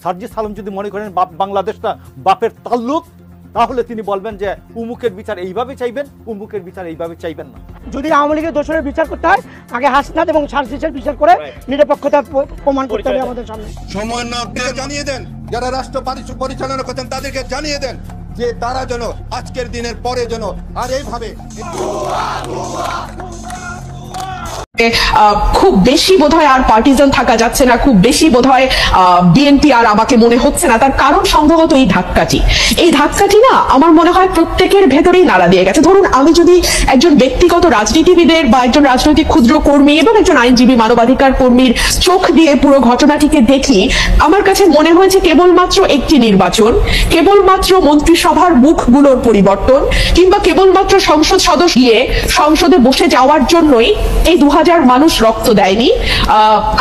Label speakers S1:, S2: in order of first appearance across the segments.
S1: সার্জিস আলম যদি মনে করেন বাংলাদেশটা বাপের তাল্লুক, তাহলে তিনি বলবেন যে উমুকের বিচার এইভাবে চাইবেন, উমুকের বিচার এইভাবে চাইবেন না।
S2: যদি আওয়ামী লীগের দোষরের বিচার করতে হয়, আগে হাসনাত এবং সার্জিসের বিচার করে নিরপেক্ষতা প্রমাণ করতে হবে আমাদের সামনে।
S3: সমন্বয়কদের জানিয়ে দেন, যারা রাষ্ট্র পরিচালনা করছেন তাদেরকে জানিয়ে দেন যে তারা যেন আজকের দিনের পরে যেন আর এইভাবে
S4: খুব বেশি বোধহয় আর পার্টিজান থাকা যাচ্ছে না, খুব বেশি বোধহয় বিএনপি আর আমাকে মনে হচ্ছে না। তার কারণ সম্ভবত এই ধাক্কাটি না আমার মনে হয় প্রত্যেকের ভেতরেই নাড়া দিয়ে গেছে। ধরুন আমি যদি একজন ব্যক্তিগত রাজনীতিবিদের বা একজন রাজনৈতিক ক্ষুদ্র কর্মী এবং একজন আইনজীবী মানবাধিকার কর্মীর চোখ দিয়ে পুরো ঘটনাটিকে দেখি, আমার কাছে মনে হয়েছে কেবলমাত্র একটি নির্বাচন, কেবলমাত্র মন্ত্রিসভার মুখগুলোর পরিবর্তন কিংবা কেবলমাত্র সংসদ সদস্য গিয়ে সংসদে বসে যাওয়ার জন্যই এই 2000 মানুষ রক্ত দেয়নি।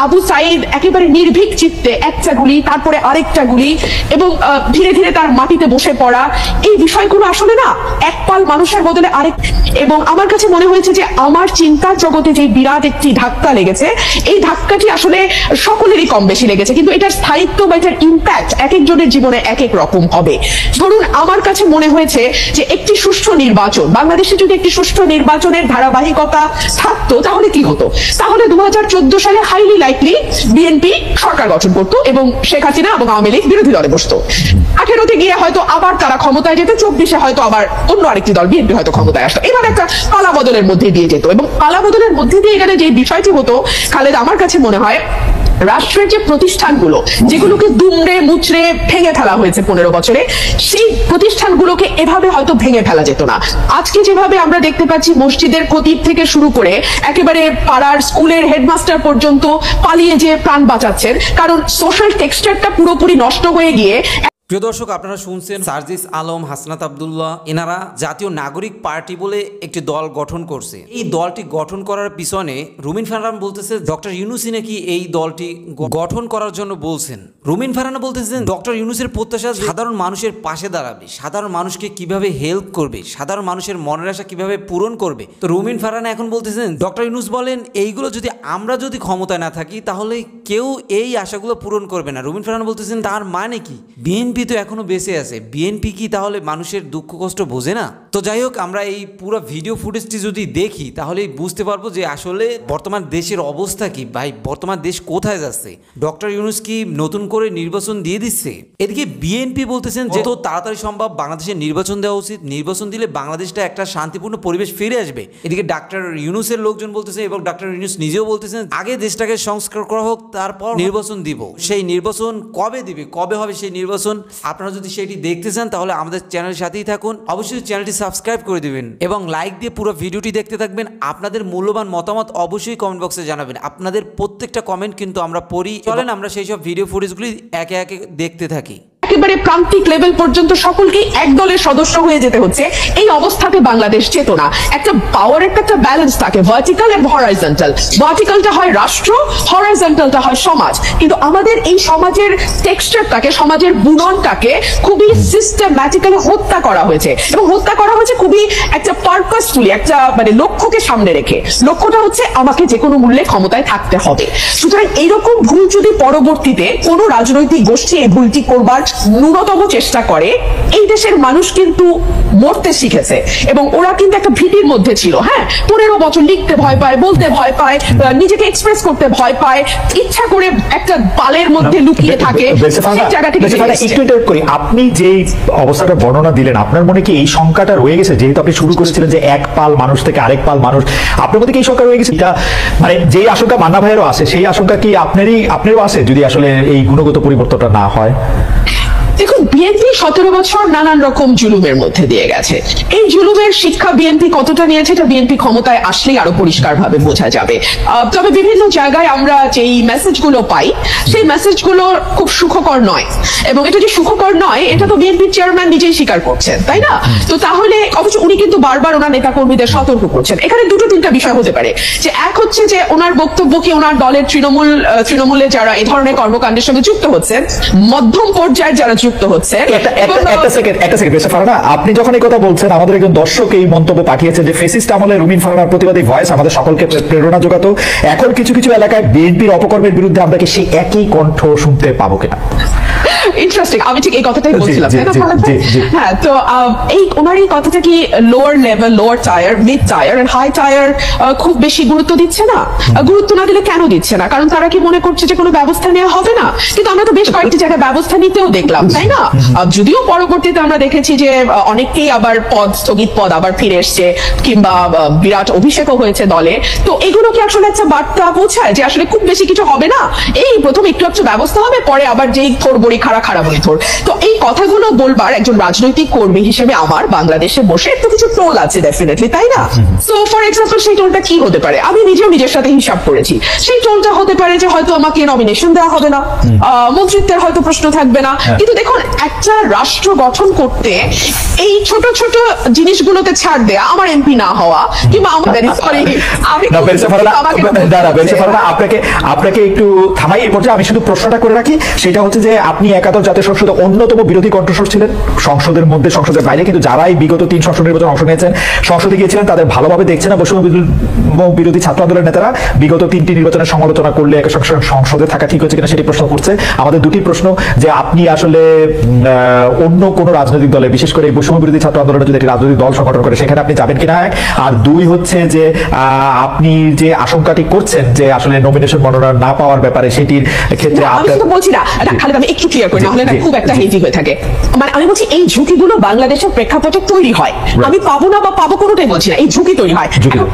S4: আবু সাইদ একেবারে নির্ভীক চিত্তে একটা গুলি, তারপরে আরেকটা গুলি এবং ধীরে ধীরে তার মাটিতে বসে পড়া, এই বিষয়গুলো আসলে না এক পাল মানুষের বদলে আরেক। এবং আমার কাছে মনে হয়েছে যে আমার চিন্তার জগতে যে বিরাট একটি ধাক্কা লেগেছে, এই ধাক্কাটি আসলে সকলেরই কম বেশি লেগেছে, কিন্তু এটার স্থায়িত্ব বা এটার ইম্প্যাক্ট এক একজনের জীবনে এক এক রকম হবে। ধরুন আমার কাছে মনে হয়েছে যে একটি সুষ্ঠু নির্বাচন, বাংলাদেশে যদি একটি সুষ্ঠু নির্বাচনের ধারাবাহিকতা থাকতো তাহলে কি হতো? তাহলে 2014 সালে হাইলি লাইকলি বিএনপি সরকার গঠন করতো এবং শেখ হাসিনা এবং আওয়ামী লীগ বিরোধী দলে বসতো। 18-তে গিয়ে হয়তো আবার তারা ক্ষমতায় যেত, 24-এ হয়তো আবার অন্য আরেকটি দল বিএনপি হয়তো ক্ষমতায় আসতো। এবার একটা পালা বদলের মধ্যে দিয়ে যেত এবং পালা বদলের মধ্যে দিয়ে এখানে যে বিষয়টি হতো খালেদ, আমার কাছে মনে হয় রাষ্ট্রের যে প্রতিষ্ঠানগুলো যেগুলোকে দুমড়ে মুচড়ে ভেঙে ফেলা হয়েছে 15 বছরে, সেই প্রতিষ্ঠানগুলোকে এভাবে হয়তো ভেঙে ফেলা যেত না। আজকে যেভাবে আমরা দেখতে পাচ্ছি মসজিদের খতিব থেকে শুরু করে একেবারে পাড়ার স্কুলের হেডমাস্টার পর্যন্ত পালিয়ে যে প্রাণ বাঁচাচ্ছেন, কারণ সোশ্যাল টেক্সচারটা পুরোপুরি নষ্ট হয়ে গিয়ে।
S5: প্রিয় দর্শক, আপনারা শুনছেন সার্জিস আলম, হাসনাত আব্দুল্লাহ, এনারা জাতীয় নাগরিক পার্টি বলে একটি দল গঠন করছে। এই দলটি গঠন করার পিছনে রুমিন ফারহানা বলতেছে ডক্টর ইউনূসী নাকি এই দলটি গঠন করার জন্য বলছেন। রুমিন ফারহানা বলতেছেন ডক্টর ইউনূসের প্রত্যাশা সাধারণ মানুষের পাশে দাঁড়াবে, সাধারণ মানুষকে কিভাবে হেল্প করবে, সাধারণ মানুষের মনের আশা কিভাবে পূরণ করবে। তো রুমিন ফারহানা এখন বলতেছেন ডক্টর ইউনূস বলেন এইগুলো যদি আমরা ক্ষমতায় না থাকি তাহলে কেউ এই আশাগুলো পূরণ করবে না। রুমিন ফারহানা বলতেছেন তার মানে কি বিএনপি তো এখনো বেঁচে আছে, বিএনপি কি তাহলে মানুষের দুঃখ কষ্ট বোঝে না? তো যাই হোক, আমরা এই পুরো ভিডিও ফুটেজটি যদি দেখি তাহলেই বুঝতে পারবো যে আসলে বর্তমান দেশের অবস্থা কি। ভাই, বর্তমান দেশ কোথায় যাচ্ছে? ডক্টর ইউনূস কি নতুন করে নির্বাচন দিয়ে দিচ্ছে? এদিকে বিএনপি বলতেছেন যে যত তাড়াতাড়ি সম্ভব বাংলাদেশের নির্বাচন দেওয়া উচিত, নির্বাচন দিলে বাংলাদেশটা একটা শান্তিপূর্ণ পরিবেশ ফিরে আসবে। এদিকে ডাক্তার ইউনূসের লোকজন বলতেছে এবং ডাক্তার ইউনূস নিজেও বলতেছেন আগে দেশটাকে সংস্কার করা হোক, তারপর নির্বাচন দিব। সেই নির্বাচন কবে দিবে, কবে হবে সেই নির্বাচন? আপনারা যদি সেটি দেখতে চান তাহলে আমাদের চ্যানেলের সাথেই থাকুন, অবশ্যই চ্যানেলটি সাবস্ক্রাইব করে দিবেন এবং লাইক দিয়ে পুরো ভিডিওটি দেখতে থাকবেন। আপনাদের মূল্যবান মতামত অবশ্যই কমেন্ট বক্সে জানাবেন, আপনাদের প্রত্যেকটা কমেন্ট কিন্তু আমরা পড়ি। চলেন আমরা সেই সব ভিডিও ফুটেজগুলি একে একে দেখতে থাকি।
S4: একেবারে প্রান্তিক লেভেল পর্যন্ত সকলকে এক দলের সদস্য হয়ে যেতে হচ্ছে, এই অবস্থাতে বাংলাদেশ যেত না। একটা পাওয়ার একটা ব্যালেন্স থাকে, ভার্টিক্যাল এবং হরাইজন্টাল। ভার্টিক্যালটা হয় রাষ্ট্র, হরাইজন্টালটা হয় সমাজ। কিন্তু আমাদের এই সমাজের টেক্সচারটাকে, সমাজের বুননটাকে খুবই সিস্টেম্যাটিক্যালি হত্যা করা হয়েছে এবং হত্যা করা হয়েছে খুবই একটা পারপাসফুলি, একটা মানে লক্ষ্যকে সামনে রেখে। লক্ষ্যটা হচ্ছে আমাকে যে কোনো মূল্যে ক্ষমতায় থাকতে হবে। সুতরাং এইরকম ভুল যদি পরবর্তীতে কোনো রাজনৈতিক গোষ্ঠী এই ভুলটি করবার ন্যূনতম চেষ্টা করে, এই দেশের মানুষ কিন্তু মরতে শিখেছে এবং ওরা কিন্তু একটা ভীতির মধ্যে ছিল। হ্যাঁ, 15 বছর লিখতে ভয় পায়, বলতে ভয় পায়, নিজেকে এক্সপ্রেস করতে ভয় পায়, ইচ্ছা করে একটা পালের মধ্যে লুকিয়ে থাকে।
S6: আপনি যে অবস্থাটা বর্ণনা দিলেন, আপনার মনে কি এই সংখ্যাটা রয়ে গেছে? যেহেতু আপনি শুরু করেছিলেন যে এক পাল মানুষ থেকে আরেক পাল মানুষ, আপনার মধ্যে কি এই সংখ্যা রয়ে গেছে? এটা মানে যেই আশঙ্কা মান্না ভাইয়েরও আছে, সেই আশঙ্কা কি আপনারও আছে যদি আসলে এই গুণগত পরিবর্তনটা না হয়?
S4: দেখুন, বিএনপি 17 বছর নানান রকম জুলুমের মধ্যে দিয়ে গেছে। এই জুলুমের শিক্ষা বিএনপি কতটা নিয়েছে এটা বিএনপি ক্ষমতায় আসলেই আরো পরিষ্কার ভাবে বোঝা যাবে। তবে বিভিন্ন জায়গায় আমরা যেই মেসেজগুলো পাই সেই মেসেজগুলো খুব সুখকর নয়, এবং এটা যে সুখকর নয় এটা তো বিএনপির চেয়ারম্যান নিজেই স্বীকার করছেন, তাই না? তো তাহলে অবশ্য উনি কিন্তু বারবার ওনার নেতা কর্মীদের সতর্ক করছেন। এখানে দুটো তিনটা বিষয় হতে পারে, যে এক হচ্ছে যে ওনার বক্তব্য কি ওনার দলের তৃণমূলে যারা এই ধরনের কর্মকাণ্ডের সঙ্গে যুক্ত হচ্ছেন, মধ্যম পর্যায়ের যারা যুক্ত হচ্ছে।
S6: আপনি যখন এই কথা বলছেন, আমাদের একজন দর্শক এই মন্তব্য পাঠিয়েছেন যে ফেসিস্ট আমলে রুমিন ফারহানার প্রতিবাদী ভয়েস আমাদের সকলকে প্রেরণা যোগাতো। এখন কিছু কিছু এলাকায় বিএনপির অপকর্মের বিরুদ্ধে আমরা কি সেই একই কণ্ঠ শুনতে পাবো কিনা?
S4: ইন্টারেস্টিং, আমি ঠিক এই কথাটাই বলছিলাম,
S6: জি,
S4: তাই না
S6: জি,
S4: খালেদ ভাই?
S6: জি, জি।
S4: হ্যাঁ, তো ওনার এই কথাটা কি lower level, lower tier, mid tier and high tier খুব বেশি গুরুত্ব দিচ্ছে না? গুরুত্ব না দিলে কেন দিচ্ছে না? কারণ তারা কি মনে করছে যে কোনো ব্যবস্থা নেওয়া হবে না? কিন্তু আমরা তো বেশ কয়েকটি জায়গায় ব্যবস্থা নিতেও দেখলাম, তাই না? যদিও পরবর্তীতে আমরা দেখেছি যে অনেককেই আবার স্থগিত পদ আবার ফিরে এসছে, কিংবা বিরাট অভিষেকও হয়েছে দলে। তো এগুলো কি আসলে একটা বার্তা পৌঁছায় যে আসলে খুব বেশি কিছু হবে না, এই প্রথম একটু একটু ব্যবস্থা হবে, পরে আবার যেই থোর বড়ি খাড়া বড়ি থোর। তো এই কথাগুলো বলবার একজন রাজনৈতিক কর্মী হিসেবে আমার বাংলাদেশে বসে একটু কিছু টোল আছে ডেফিনেটলি, তাই না? সো ফর এক্সাম্পল সেই টোলটা কি হতে পারে? আমি নিজেও নিজের সাথে হিসাব করেছি। সেই টোলটা হতে পারে যে হয়তো আমাকে নমিনেশন দেওয়া হবে না, মন্ত্রিত্বের হয়তো প্রশ্ন থাকবে না। কিন্তু দেখুন, একটা রাষ্ট্র গঠন করতে এই ছোট ছোট জিনিসগুলোতে ছাড় দেয়া, আমার এমপি না হওয়া, কিংবা আমাদের
S6: আপনাকে একটু থামাই এই পর্যায়ে। আমি শুধু প্রশ্নটা করে রাখি, সেটা হচ্ছে যে আপনি একাদশ জাতীয় সংসদের অন্যতম বিরোধী কণ্ঠস্বর ছিলেন, সংসদের মধ্যে সংসদের বাইরে, কিন্তু যারাই বিগত 3 সংসদ নির্বাচন অংশ নিয়েছেন, সংসদে গিয়েছিলেন, তাদের ভালোভাবে দেখছে না বৈষম্য বিরোধী ছাত্র আন্দোলনের নেতারা বিগত 3টি নির্বাচনের সমালোচনা করলে সংসদে থাকা ঠিক হচ্ছে কিনা সেটি প্রশ্ন করছে। আমাদের দুটি প্রশ্ন, যে আপনি আসলে অন্য কোন রাজনৈতিক দলে, বিশেষ করে বৈষম্য বিরোধী ছাত্র আন্দোলনে যদি একটি রাজনৈতিক দল সংগঠন করে, সেখানে আপনি যাবেন কিনা, আর দুই হচ্ছে যে আপনি যে আশঙ্কাটি করছেন যে আসলে নমিনেশন মনোনয়ন না পাওয়ার ব্যাপারে, সেটির ক্ষেত্রে
S4: আমি সেটা বলছি না। খালেদ, আমি একটু ক্লিয়ার করি, নাহলে খুব একটা হেজি হয়ে থাকে। মানে আমি বলছি এই ঝুঁকিগুলো বাংলাদেশের প্রেক্ষাপটে তৈরি হয়। আমি পাবো না বা পাবো কোনোটাই বলছি না, এই ঝুঁকি তৈরি হয়।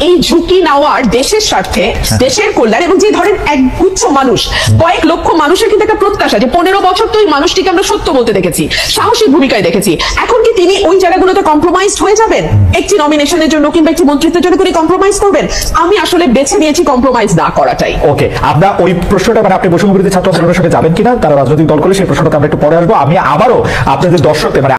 S4: এই ঝুঁকি নেওয়ার দেশের স্বার্থে, দেশের কল্যাণ, এবং যে ধরেন একগুচ্ছ মানুষ, কয়েক লক্ষ মানুষের কিন্তু একটা প্রত্যাশা যে 15 বছর তো এই মানুষটিকে আমরা সত্য বলতে দেখেছি, সাহসিক ভূমিকায় দেখেছি। এখন কি তিনি ওই জায়গাগুলোতে কম্প্রোমাইজ হয়ে যাবেন? একটি নমিনেশনের জন্য কিংবা একটি মন্ত্রিত্বের জন্য তিনি কম্প্রোমাইজ করবেন? আমি আসলে বেছে নিয়েছি কম্প্রোমাইজ না করাটাই।
S6: ওকে, আমরা ওই প্রশ্নটা, মানে আপনি বৈষম্য বিরোধী ছাত্র আন্দোলনের সাথে যাবেন কিনা তারা রাজনৈতিক দল করে, সেই প্রশ্নটা আমরা একটু পরে আসবো। আমি আবারও আপনাদের দর্শকদের, মানে